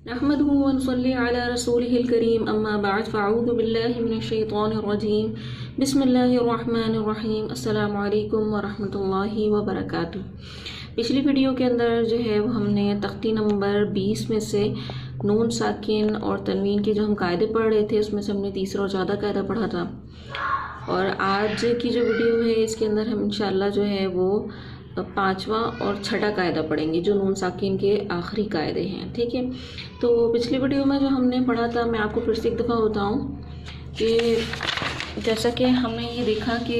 نحمده ونصلي على رسوله الكريم أما بعد فأعوذ بالله من الشيطان الرجيم بسم الله الرحمن الرحیم السلام علیکم ورحمۃ اللہ وبرکاتہ۔ پچھلی ویڈیو کے اندر جو ہے وہ ہم نے تختی نمبر 20 میں سے نون ساکن اور تنوین کے جو ہم قاعدے پڑھ رہے تھے اس میں سے ہم نے تیسرا اور چوتھا قاعدہ پڑھا تھا، اور آج کی جو ویڈیو ہے اس کے اندر ہم انشاءاللہ جو ہے وہ پانچواں اور چھٹا قاعدہ پڑھیں گے جو نون ساکن کے آخری قاعدے ہیں، ٹھیک ہے۔ تو پچھلی ویڈیو میں جو ہم نے پڑھا تھا میں آپ کو پھر سے ایک دفعہ بتاؤں کہ جیسا کہ ہم نے یہ دیکھا کہ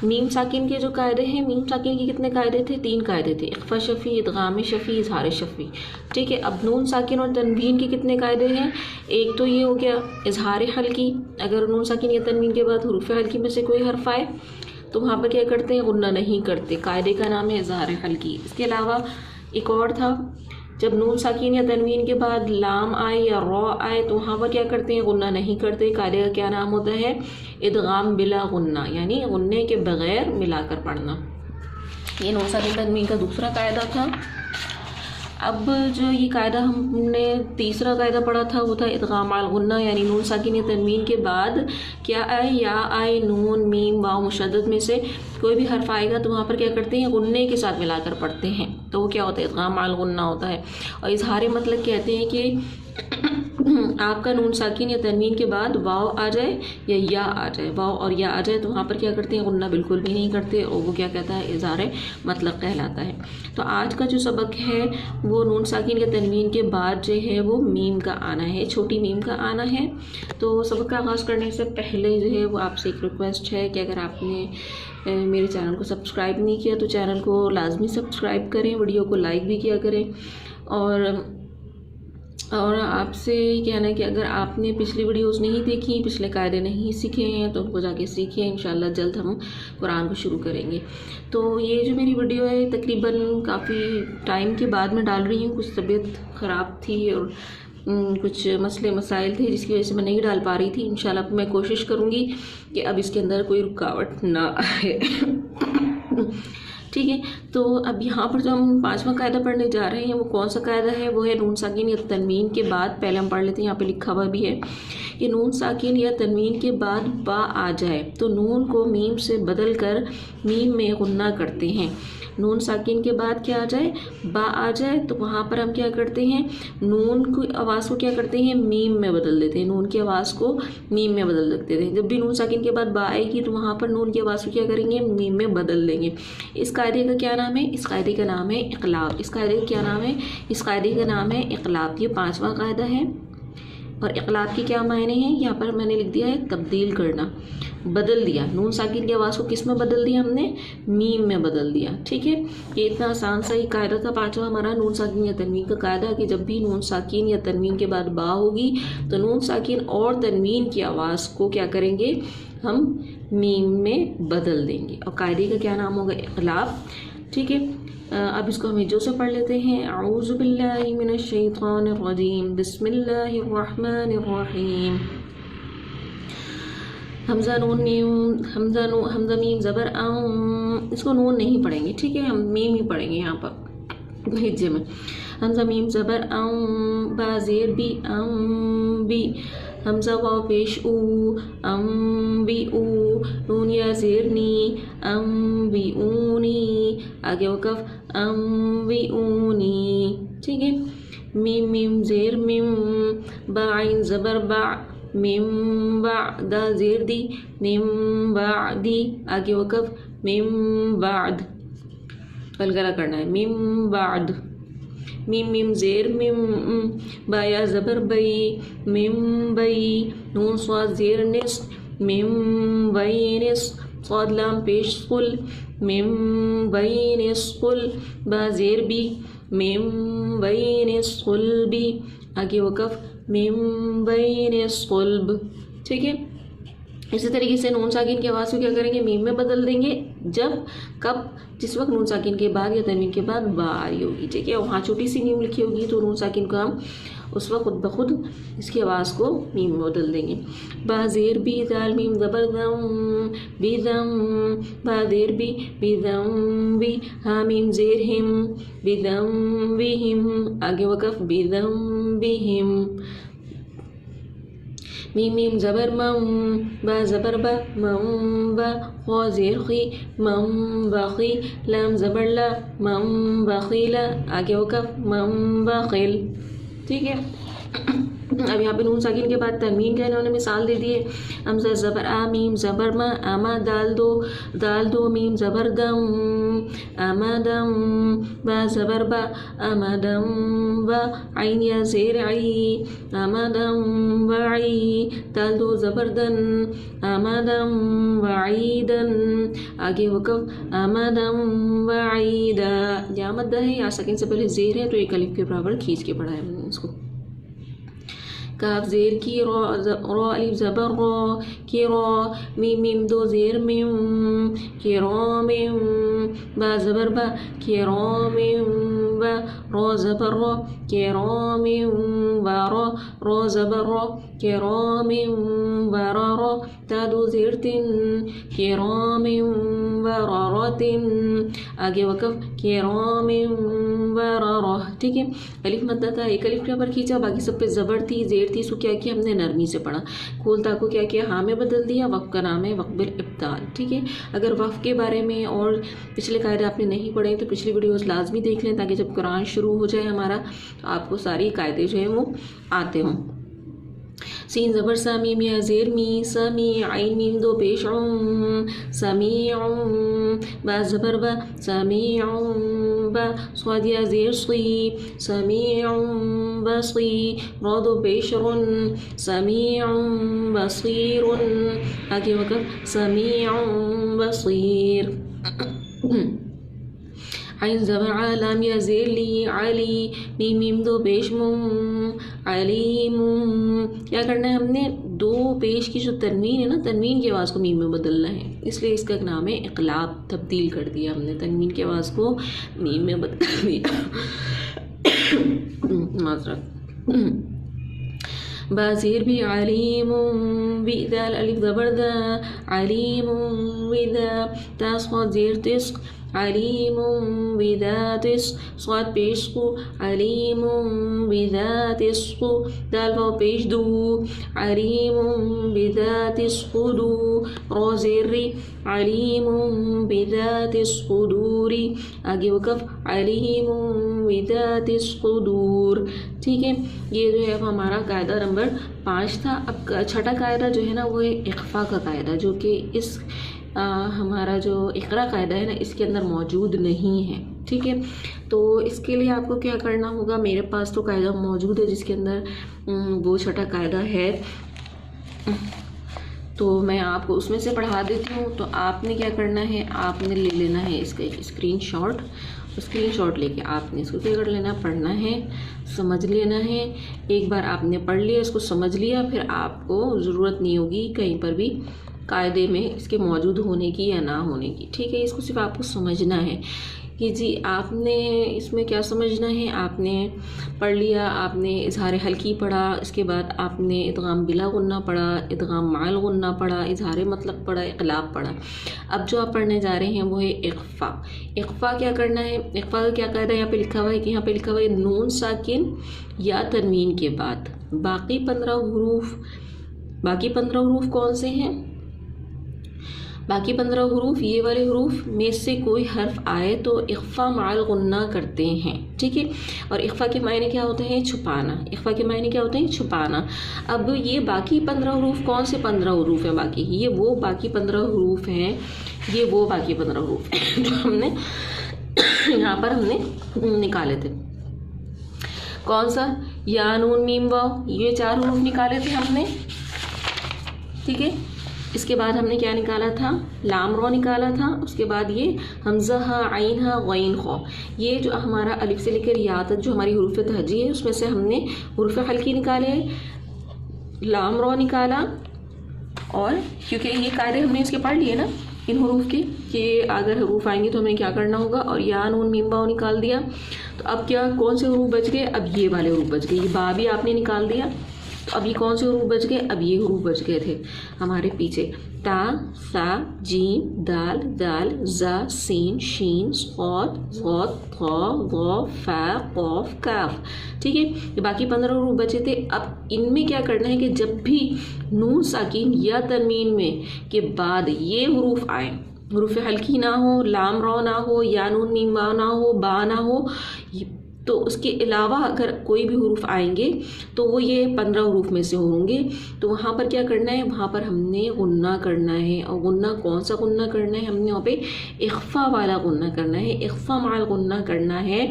میم ساکن کے جو قاعدے ہیں، میم ساکن کے کتنے قاعدے تھے؟ 3 قاعدے تھے، اخفا شفی، ادغام شفی، اظہار شفی، ٹھیک ہے۔ اب نون ساکن اور تنوین کے کتنے قاعدے ہیں؟ ایک تو یہ ہو گیا اظہار حلقی، اگر نون ساکن یا تنوین کے بعد حروف حلقی میں سے کوئی حرف آئے تو وہاں پر کیا کرتے ہیں؟ غنہ نہیں کرتے، قاعدے کا نام ہے اظہار حلقی۔ اس کے علاوہ ایک اور تھا، جب نون ساکن یا تنوین کے بعد لام آئے یا رو آئے تو وہاں پر کیا کرتے ہیں؟ غنہ نہیں کرتے، قاعدے کا کیا نام ہوتا ہے؟ ادغام بلا غنہ، یعنی غنے کے بغیر ملا کر پڑھنا۔ یہ نون ساکن تنوین کا دوسرا قاعدہ تھا۔ اب جو یہ قاعدہ ہم نے تیسرا قاعدہ پڑھا تھا وہ تھا ادغام الغنہ، یعنی نون ساکن یا تنوین کے بعد کیا آئے؟ یا آئے، نون، میم، واو مشدد میں سے کوئی بھی حرف آئے گا تو وہاں پر کیا کرتے ہیں؟ غنے کے ساتھ ملا کر پڑھتے ہیں، تو وہ کیا ہوتا ہے؟ ادغام الغنہ ہوتا ہے۔ اور اظہار مطلب کہتے ہیں کہ آپ کا نون ساکن یا تنوین کے بعد واو آ جائے یا آ جائے، واو اور یا آ جائے تو وہاں پر کیا کرتے ہیں؟ غنہ بالکل بھی نہیں کرتے، اور وہ کیا کہتا ہے؟ اظہار مطلق کہلاتا ہے۔ تو آج کا جو سبق ہے وہ نون ساکن یا تنوین کے بعد جو ہے وہ میم کا آنا ہے، چھوٹی میم کا آنا ہے۔ تو سبق کا آغاز کرنے سے پہلے جو ہے وہ آپ سے ایک ریکویسٹ ہے کہ اگر آپ نے میرے چینل کو سبسکرائب نہیں کیا تو چینل کو لازمی سبسکرائب کریں، ویڈیو کو لائک بھی کیا کریں، اور آپ سے یہ کہنا ہے کہ اگر آپ نے پچھلی ویڈیوز نہیں دیکھی، پچھلے قاعدے نہیں سیکھے ہیں تو ان کو جا کے سیکھیں، انشاءاللہ جلد ہم قرآن کو شروع کریں گے۔ تو یہ جو میری ویڈیو ہے تقریباً کافی ٹائم کے بعد میں ڈال رہی ہوں، کچھ طبیعت خراب تھی اور کچھ مسئلے مسائل تھے جس کی وجہ سے میں نہیں ڈال پا رہی تھی۔ انشاءاللہ میں کوشش کروں گی کہ اب اس کے اندر کوئی رکاوٹ نہ آئے، ٹھیک ہے۔ تو اب یہاں پر جو ہم پانچواں قاعدہ پڑھنے جا رہے ہیں وہ کون سا قاعدہ ہے؟ وہ ہے نون ساکن یا تنوین کے بعد، پہلے ہم پڑھ لیتے ہیں، یہاں پہ لکھا ہوا بھی ہے کہ نون ساکن یا تنوین کے بعد با آ جائے تو نون کو میم سے بدل کر میم میں غنہ کرتے ہیں۔ نون ساکن کے بعد کیا آ جائے؟ با آ جائے تو وہاں پر ہم کیا کرتے ہیں؟ نون کی آواز کو کیا کرتے ہیں؟ میم میں بدل دیتے ہیں، نون کی آواز کو میم میں بدل دیتے ہیں۔ جب بھی نون ساکن کے بعد با آئے گی تو وہاں پر نون کی آواز کو کیا کریں گے؟ میم میں بدل دیں گے۔ اس قاعدے کا کیا نام ہے؟ اس قاعدے کا نام ہے اقلاب۔ اس قاعدے کا کیا نام ہے؟ اس قاعدے کا نام ہے اقلاب۔ یہ پانچواں قاعدہ ہے، اور اقلاب کے کیا معنی ہیں؟ یہاں پر میں نے لکھ دیا ہے تبدیل کرنا، بدل دیا۔ نون ساکن کی آواز کو کس میں بدل دیا؟ ہم نے میم میں بدل دیا، ٹھیک ہے۔ یہ اتنا آسان سا ہی قاعدہ تھا پانچواں ہمارا نون ساکن یا تنوین کا قاعدہ، کہ جب بھی نون ساکن یا تنوین کے بعد با ہوگی تو نون ساکن اور تنوین کی آواز کو کیا کریں گے؟ ہم میم میں بدل دیں گے، اور قاعدے کا کیا نام ہوگا؟ اقلاب، ٹھیک ہے۔ اب اس کو ہم جو سے پڑھ لیتے ہیں۔ اعوذ باللہ من الشیطان الرجیم، بسم اللہ الرحمن الرحیم۔ حمزہ نون میم، حمزہ میم زبر اس کو نون نہیں پڑھیں گے، ٹھیک ہے، ہم میم ہی پڑھیں گے یہاں پر ہجے میں۔ حمزہ میم زبر با زیر بھی بھی، حمزہ واو پیش او بھی او، نون یا زیر نی بھی اونی، آگے وقف بھی اونی، ٹھیک ہے۔ میم میم زیر میم، با عین زبر با، میم با دا زیر دی، میم بعدی، آگے وقف میم بعد، غلغلہ کرنا ہے، میم بعد۔ میم میم زیر میم، با یا زبر بئی، میم بئی، نون صاد زیر نس، میم بئی نس، صاد لام پیش قل، میم بئی نس قل، با زیر بی، میم بئی نس قل بی، آگے وقف میم بئی نس قلب، ٹھیک ہے۔ اسی طریقے سے نون ساکن کی آواز کو کیا کریں گے، میم میں بدل دیں گے کب جس وقت نون ساکن کے بعد یا تنوین کے بعد با آئی ہوگی، ٹھیک ہے، وہاں چھوٹی سی میم لکھی ہوگی تو نون ساکن کو ہم اس وقت خود بخود اس کی آواز کو میم میں بدل دیں گے. با زیر بی دال میم زبر دم بی دم، با زیر بی دم بی، ہا میم زیر ہم بی دم بی ہم، آگے وقف بی دم بی ہم. میم میم زبر مم، با زبر با مم با، خوا زیر خی مم باخی، لام زبر لا مم باخیلا، آگے وقف مم باخل، ٹھیک ہے. اب یہاں پہ نون ساکن کے بعد تنوین کا انہوں نے مثال دے دی ہے. ہمزہ زبر آ میم زبر ما، آما دال دو میم زبر دم آما دم، با زبر با آما دم با، عین یا زیر عی آما دم وعی، دال دو زبر دن آما دم وعیدن، آگے وقف آما دم وعیدا. یا مدہ ہے یا ساکن سے پہلے زیر ہے تو ایک الف کے برابر کھینچ کے پڑھا ہے ہم نے اس کو. کاف زیر کی، را الف زبر را کی را، میم میم دو زیر میم کی را میم، با زبر با کی را میم با، را زبر را کی را میم با را، را زبر را کی را میم با را، تا دو زیر تن کی را میم با را تن، آگے وقف کی را میم با را، ٹھیک ہے. الف مدہ تھا، ایک الف کے پر کھینچا، باقی سب پہ زبر تھی زیر تھی، سو کیا کیا ہم نے نرمی سے پڑھا. کھولتا کو کیا کیا ہاں میں بدل دیا، وقف کا نام ہے وقف بالابدال، ٹھیک ہے. اگر وقف کے بارے میں اور پچھلے قاعدے آپ نے نہیں پڑھے تو پچھلی ویڈیوز لازمی دیکھ لیں تاکہ جب قرآن شروع ہو جائے ہمارا تو آپ کو ساری قاعدے جو ہیں وہ آتے ہوں. سین زبر سا میم یا زیر می سمی، عین میم دو پیش عم سمیع، با زبر با سمیع با، صاد یا زیر صی سمیع بصی، را دو پیش رن سمیع بصیر، آگے وقف سمیع بصیر. عین زبر ع لام یا زیر لی علی، میم میم دو پیش مم علیم. کیا کرنا ہے ہم نے، دو پیش کی جو تنوین ہے نا، تنوین کی آواز کو میم میں بدلنا ہے، اس لیے اس کا نام ہے اقلاب، تبدیل کر دیا ہم نے، تنوین کی آواز کو میم میں بدل دیا. معذرت. با زیر بھی علیم بی، دال الف زبر دا علیم بدا، تا صاد زیر تسق علیم بذات، صاد پیش قو علیم بذات الصو، دال واو پیش دو علیم بذات الصدور، را زیر ری علیم بذات الصدور، آگے وقف علیم بذات الصدور، ٹھیک ہے. یہ جو ہے ہمارا قاعدہ نمبر 5 تھا. اب چھٹا قاعدہ جو ہے نا وہ ہے اخفا کا قاعدہ، جو کہ اس ہمارا جو اقرا قاعدہ ہے نا اس کے اندر موجود نہیں ہے، ٹھیک ہے. تو اس کے لیے آپ کو کیا کرنا ہوگا، میرے پاس تو قاعدہ موجود ہے جس کے اندر وہ چھٹا قاعدہ ہے، تو میں آپ کو اس میں سے پڑھا دیتی ہوں. تو آپ نے کیا کرنا ہے، آپ نے لے لینا ہے اس کا ایک اسکرین شاٹ لے کے آپ نے اس کو کیا کر لینا، پڑھنا ہے، سمجھ لینا ہے. ایک بار آپ نے پڑھ لیا، اس کو سمجھ لیا، پھر آپ کو ضرورت نہیں ہوگی کہیں پر بھی قاعدے میں اس کے موجود ہونے کی یا نہ ہونے کی، ٹھیک ہے. اس کو صرف آپ کو سمجھنا ہے کہ جی آپ نے اس میں کیا سمجھنا ہے. آپ نے پڑھ لیا، آپ نے اظہار حلقی پڑھا، اس کے بعد آپ نے ادغام بلا غنہ پڑھا، ادغام مع الغنہ پڑھا، اظہار مطلق پڑھا، اقلاب پڑھا. اب جو آپ پڑھنے جا رہے ہیں وہ ہے اخفا. اخفا کیا کرنا ہے، اخفا کا کیا قاعدہ یہاں پہ لکھا ہوا ہے کہ یہاں پہ لکھا ہوا ہے نون ساکن یا تنوین کے بعد باقی 15 حروف کون سے ہیں، باقی 15 حروف یہ والے حروف میں سے کوئی حرف آئے تو اخفا مع الغنہ کرتے ہیں، ٹھیک ہے. اور اخفا کے معنی کیا ہوتے ہیں، چھپانا. اخفا کے معنی کیا ہوتے ہیں، چھپانا. اب یہ باقی 15 حروف کون سے 15 حروف ہیں، باقی یہ وہ باقی 15 حروف ہیں، یہ وہ باقی 15 حروف ہیں جو ہم نے یہاں پر ہم نے نکالے تھے. کون سا، یا نون میم واو، یہ 4 حروف نکالے تھے ہم نے، ٹھیک ہے. اس کے بعد ہم نے کیا نکالا تھا، لام رو نکالا تھا. اس کے بعد یہ حمزہ ہا عین ہا غین خو، یہ جو ہمارا الف سے لے کر یا تک جو ہماری حروف تہجی ہے اس میں سے ہم نے حروف حلقی نکالے، لام رو نکالا، اور کیونکہ یہ قاعدے ہم نے اس کے پڑھ لیے نا ان حروف کے کہ اگر حروف آئیں گے تو ہمیں کیا کرنا ہوگا. اور یا نون میم با نکال دیا تو اب کیا کون سے حروف بچ گئے؟ اب یہ والے حروف بچ گئے. یہ با بھی آپ نے نکال دیا تو اب یہ کون سے حروف بچ گئے؟ اب یہ حروف بچ گئے تھے ہمارے پیچھے. تا سا جیم دال دال زا سین شین صاد ضاد طا ظا فا قاف کاف. ٹھیک ہے، یہ باقی 15 حروف بچے تھے. اب ان میں کیا کرنا ہے کہ جب بھی نون ساکین یا تنوین میں کے بعد یہ حروف آئیں، حروف ہلکی نہ ہو، لام رو نہ ہو، یا نون میم با نہ ہو، با نہ ہو، تو اس کے علاوہ اگر کوئی بھی حروف آئیں گے تو وہ یہ 15 حروف میں سے ہوں گے. تو وہاں پر کیا کرنا ہے؟ وہاں پر ہم نے غنہ کرنا ہے. اور غنہ کون سا غنہ کرنا ہے؟ ہم نے وہاں پہ اخفا والا غنہ کرنا ہے. اخفا مع غنہ کرنا ہے،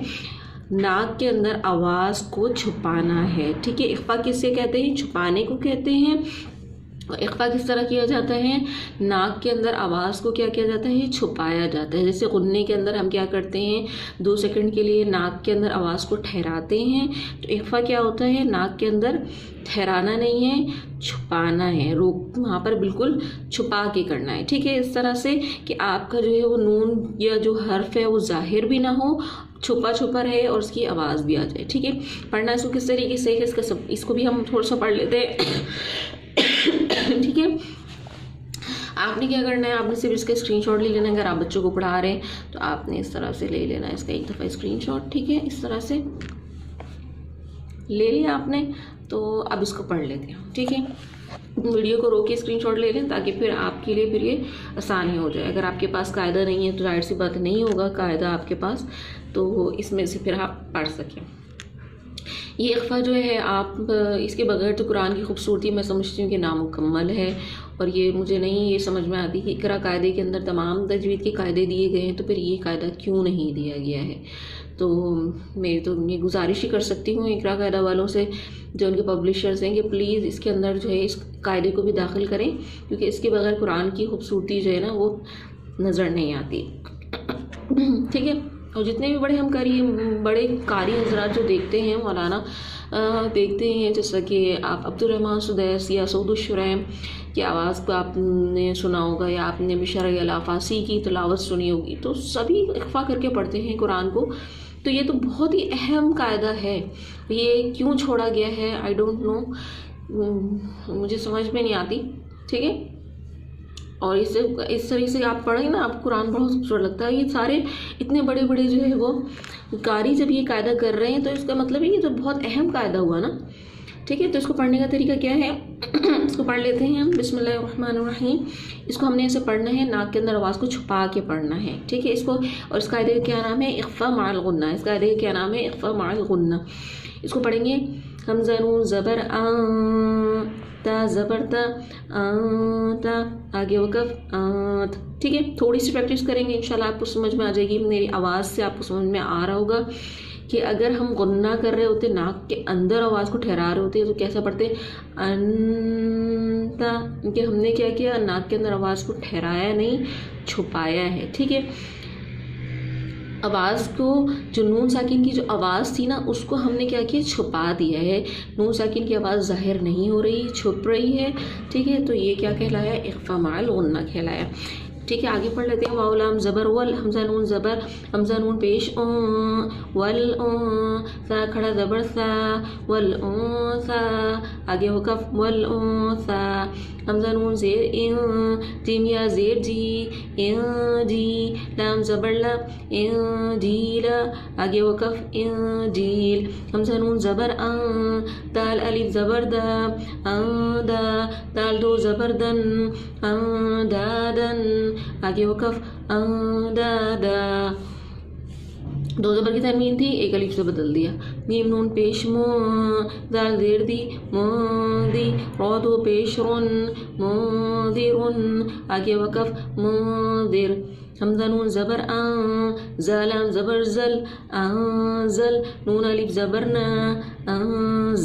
ناک کے اندر آواز کو چھپانا ہے. ٹھیک ہے، اخفا کس سے کہتے ہیں؟ چھپانے کو کہتے ہیں. اخفا کس طرح کیا جاتا ہے؟ ناک کے اندر آواز کو کیا کیا جاتا ہے؟ چھپایا جاتا ہے. جیسے غنّے کے اندر ہم کیا کرتے ہیں؟ 2 سیکنڈ کے لیے ناک کے اندر آواز کو ٹھہراتے ہیں. تو اخفا کیا ہوتا ہے؟ ناک کے اندر ٹھہرانا نہیں ہے، چھپانا ہے. روک وہاں پر بالکل چھپا کے کرنا ہے. ٹھیک ہے، اس طرح سے کہ آپ کا جو ہے وہ نون یا جو حرف ہے وہ ظاہر بھی نہ ہو، چھپا چھپا رہے اور اس کی آواز بھی آ جائے. ٹھیک ہے، پڑھنا اس کو کس طریقے سے ہے اس کو بھی ہم تھوڑا سا پڑھ لیتے ہیں. ٹھیک ہے، آپ نے کیا کرنا ہے؟ آپ نے صرف اس کا اسکرین شاٹ لے لینا ہے. اگر آپ بچوں کو پڑھا رہے ہیں تو آپ نے اس طرح سے لے لینا ہے اس کا ایک دفعہ اسکرین شاٹ. ٹھیک ہے، اس طرح سے لے لیا آپ نے. تو اب اس کو پڑھ لیتے ہیں. ٹھیک ہے، ویڈیو کو روک کے اسکرین شاٹ لے لیں تاکہ پھر آپ کے لیے پھر یہ آسانی ہو جائے. اگر آپ کے پاس قاعدہ نہیں ہے تو ظاہر سی بات نہیں ہوگا قاعدہ آپ کے پاس، تو اس میں سے پھر آپ پڑھ سکیں. یہ اخفا جو ہے آپ اس کے بغیر تو قرآن کی خوبصورتی میں سمجھتی ہوں کہ نامکمل ہے. اور یہ مجھے نہیں یہ سمجھ میں آتی کہ اقرا قاعدے کے اندر تمام تجوید کے قاعدے دیے گئے ہیں تو پھر یہ قاعدہ کیوں نہیں دیا گیا ہے. تو میں تو یہ گزارش ہی کر سکتی ہوں اقرا قاعدہ والوں سے جو ان کے پبلشرز ہیں کہ پلیز اس کے اندر جو ہے اس قاعدے کو بھی داخل کریں، کیونکہ اس کے بغیر قرآن کی خوبصورتی جو ہے نا وہ نظر نہیں آتی. ٹھیک ہے، اور جتنے بھی بڑے قاری حضرات جو دیکھتے ہیں مولانا دیکھتے ہیں، جیسا کہ آپ عبدالرحمن سدیس یا سعود الشریم کی آواز کو آپ نے سنا ہوگا، یا آپ نے مشر الافاسی کی تلاوت سنی ہوگی، تو سبھی اخفا کر کے پڑھتے ہیں قرآن کو. تو یہ تو بہت ہی اہم قاعدہ ہے. یہ کیوں چھوڑا گیا ہے آئی ڈونٹ نو، مجھے سمجھ میں نہیں آتی. ٹھیک ہے، اور اس طریقے سے آپ پڑھیں نا آپ قرآن بہت خوبصورت لگتا ہے. یہ سارے اتنے بڑے بڑے جو ہے وہ قاری جب یہ قاعدہ کر رہے ہیں تو اس کا مطلب ہے یہ تو بہت اہم قاعدہ ہوا نا. ٹھیک ہے، تو اس کو پڑھنے کا طریقہ کیا ہے؟ اس کو پڑھ لیتے ہیں ہم. بسم اللہ الرحمن الرحیم. اس کو ہم نے ایسے پڑھنا ہے، ناک کے اندر آواز کو چھپا کے پڑھنا ہے. ٹھیک ہے، اس کو، اور اس قاعدے کا کیا نام ہے؟ اخفا مع الغنہ. اس قاعدے کا کیا نام ہے؟ اخفا مع الغنہ. اس کو پڑھیں گے حمزہ نون زبر تا زبر تا آگے وقف آت. ٹھیک ہے، تھوڑی سی پریکٹس کریں گے انشاءاللہ آپ کو سمجھ میں آ جائے گی. میری آواز سے آپ کو سمجھ میں آ رہا ہوگا کہ اگر ہم غنہ کر رہے ہوتے، ناک کے اندر آواز کو ٹھہرا رہے ہوتے تو کیسا پڑھتے؟ انتا. کیونکہ ہم نے کیا کیا؟ ناک کے اندر آواز کو ٹھہرایا نہیں، چھپایا ہے. ٹھیک ہے، آواز کو جو نون ساکن کی جو آواز تھی نا اس کو ہم نے کیا کیا؟ چھپا دیا ہے. نون ساکن کی آواز ظاہر نہیں ہو رہی، چھپ رہی ہے. ٹھیک ہے، تو یہ کیا کہلایا؟ اخفا مع الغنہ کہلایا. ٹھیک ہے، آگے پڑھ لیتے ہیں. واو لام زبر ول، حمزہ نون زبر، حمزہ نون پیش ول، سا کھڑا زبر سا، ول سا آگے وقف ول سا. حمزہ نون زیر جیم یا زیر جی جی، لام زبر لا جیل آگے وقف جیل. حمزہ نون زبر دال الف زبر دا دا، دال دو زبر دن دادن آگے وقف دا. 2 زبر کی تنوین تھی، ایک الف سے بدل دیا. میم نون پیش مو، دال زیر دی دی، رو دو پیش رن مدرن آگے وقف مدر. حمزہ نون زبر زلام زبر زل زل، نون الف زبر نا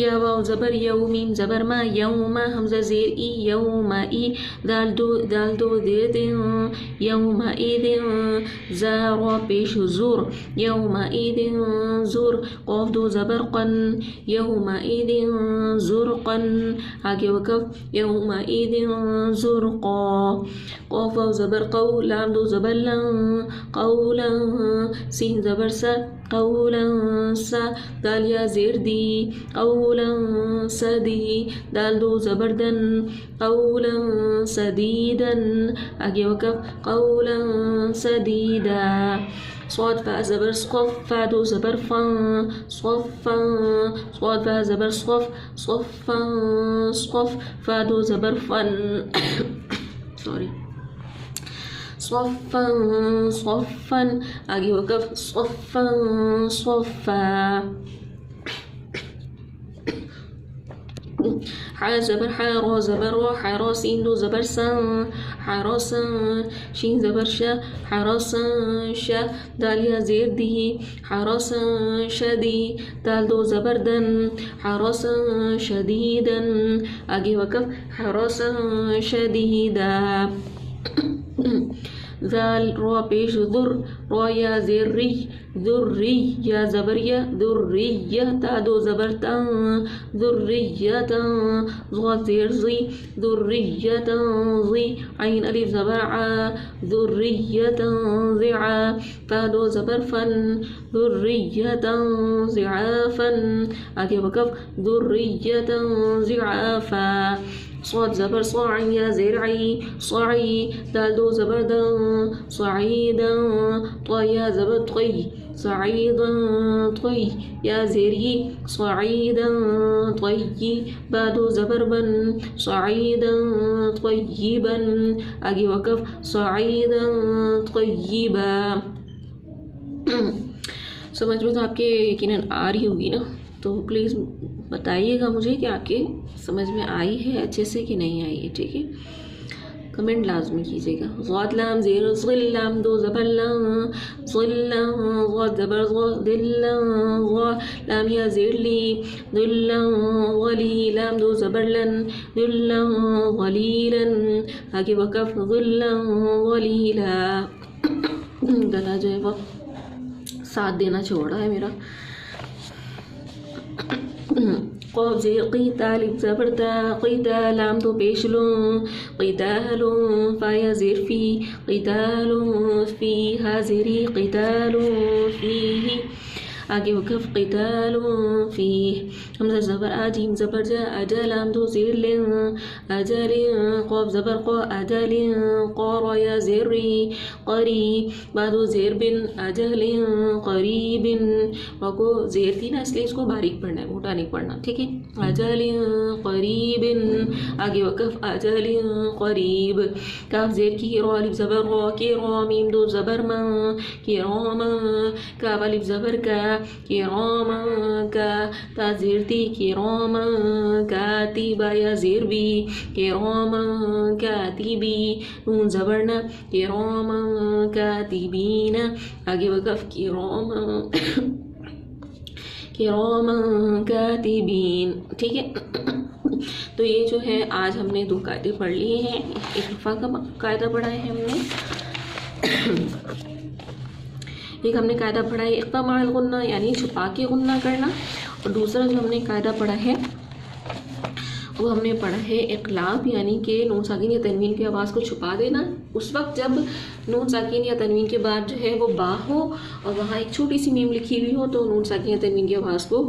یا واو زبر یو، میم زبر ما، یوم حمزہ زیر ای، یوم ای، دال دو زیر دن، یوم ایدن، زا را پیش زور، یوم ایدن زور، قاف دو زبر قن، یوم ایدن زرقن، آگے وقف، یوم ایدن زرقا، قاف واو زبر قو، لام دو زبر لن، قولا، سین زبر سا، قولا سا، دال یا زیر دی، قولا سدی، دال دو زبر دن، قولا سدیدا، آگے وقف، قولا سدیدا، صاد فا زبر صف، فا دو زبر فن، صفا، صاد فا زبر صف، صفا صف، فا دو زبر فن سوری، صفا صفا، آگے وقف، صفا صفا، حا زبر حا، را زبر را، حرا سین دو زبر سن، حراسا، شین زبر شا، حراسا شا، دال یا زیر دی، حراسا شدی، دال دو زبر دن، حراسا شدیدن، آگے وقف، حراسا شدیدا، ذال را پیش ذر، را یا زیر ری، ذری یا زبر یا، ذریہ، تا دو زبر تن، ذریتا، ضاد زیر زی، ذریتا زی، عین الف زبر ع، ذریتا ضعا، فا دو زبر فن، ذریتا ضعافا، آگے وقف، ذریتا ضعافا، صاد زبر صاع یا زرعی، صعی، دال دو زبر دن، صعیدا، طا یا زبر طی، صعیدا طی، یا زیری، صعیدا طی، با دو زبر بن، صعیدا طیبا، آگے وقف، صعیدا طیبا۔ سمجھ میں تو آپ کے یقیناً آ رہی ہوگی نا، تو پلیز بتائیے گا مجھے کہ آپ کے سمجھ میں آئی ہے اچھے سے کہ نہیں آئی ہے، ٹھیک ہے، کمنٹ لازمی کیجیے گا۔ غاد لام زیر ظل، لام دو زبر لام، ظل، غاد زبر غا، دل غا، لام یا زیر لی، دل غلی، لام دو زبر لن، دل غلیلن، آگے وقف، ظل غلیلا، گلا جو ہے وہ ساتھ دینا چھوڑا ہے میرا۔ قاف زیر قیتا، الف زبر تا، قیتا، لام دو پیش لوں، قتال، فا یا زیر فی، قتال فی، ہا زیری، قتال فیہ، آگے وقف، قتال فیہ، حمزہ زبر آ، جیم زبر جا، اجا، لام دو زیر لن، اجل، قاف زبر قا، اجل، قا، را یا زیر ری، قری، با دو زیر بن، اجل قریب، را کو زیر تھی نا اس لیے اس کو باریک پڑھنا ہے، موٹا نہیں پڑھنا، ٹھیک ہے، اجل قریب، آگے وقف، اجل قریب، کاف زیر کی، را الف زبر را، کی را، میم دو زبر ما، کی راما، کاف الف زبر کا، کراما کا، تا زیر تی، کراما کاتبا یا زیر بی، کراما کاتبی، نون زبرنا، کراما کاتبین، آگے وقف، کراما کراما کاتبین، ٹھیک ہے۔ تو یہ جو ہے آج ہم نے 2 قاعدے پڑھ لیے ہیں، ایک رفع کا قاعدہ پڑھا ہے ہم نے، ایک ہم نے قاعدہ پڑھا ہے اخفاء مع الغنہ یعنی چھپا کے غنہ کرنا، اور دوسرا جو ہم نے قاعدہ پڑھا ہے وہ ہم نے پڑھا ہے اقلاب یعنی کہ نون ساکن یا تنوین کی آواز کو چھپا دینا اس وقت جب نون ساکن یا تنوین کے بعد جو ہے وہ با ہو اور وہاں ایک چھوٹی سی میم لکھی ہوئی ہو، تو نون ساکن یا تنوین کی آواز کو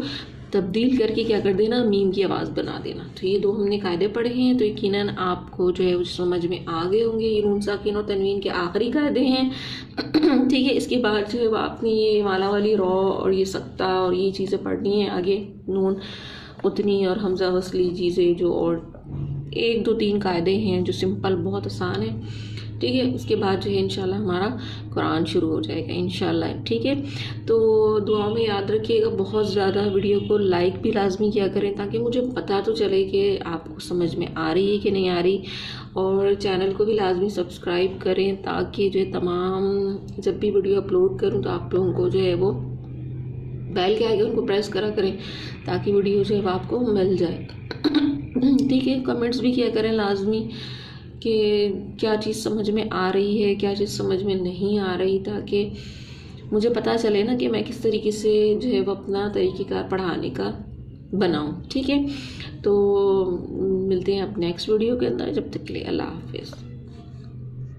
تبدیل کر کے کیا کر دینا، میم کی آواز بنا دینا۔ تو یہ 2 ہم نے قاعدے پڑھے ہیں، تو یقیناً آپ کو جو ہے وہ سمجھ میں آ گئے ہوں گے۔ یہ نون ساکن اور تنوین کے آخری قاعدے ہیں، ٹھیک ہے۔ اس کے بعد جو ہے وہ آپ نے یہ مالا والی رو اور یہ سکتہ اور یہ چیزیں پڑھنی ہیں، آگے نون اتنی اور حمزہ وصلی چیزیں جو اور 1 2 3 قاعدے ہیں جو سمپل بہت آسان ہیں، ٹھیک ہے۔ اس کے بعد جو ہے انشاءاللہ ہمارا قرآن شروع ہو جائے گا انشاءاللہ، ٹھیک ہے۔ تو دعاؤں میں یاد رکھیے گا، بہت زیادہ ویڈیو کو لائک بھی لازمی کیا کریں تاکہ مجھے پتہ تو چلے کہ آپ کو سمجھ میں آ رہی ہے کہ نہیں آ رہی، اور چینل کو بھی لازمی سبسکرائب کریں تاکہ جو ہے تمام جب بھی ویڈیو اپلوڈ کروں تو آپ لوگوں کو جو ہے وہ بیل کے آگے ان کو پریس کرا کریں تاکہ ویڈیو جو ہے وہ آپ کو مل جائے. ٹھیک ہے. کمنٹس بھی کیا کریں لازمی کہ کیا چیز سمجھ میں آ رہی ہے، کیا چیز سمجھ میں نہیں آ رہی، تاکہ مجھے پتہ چلے نا کہ میں کس طریقے سے جو ہے وہ اپنا طریقہ کار پڑھانے کا بناؤں. ٹھیک ہے. تو ملتے ہیں اب نیکسٹ ویڈیو کے اندر. جب تک کے لیے اللہ حافظ.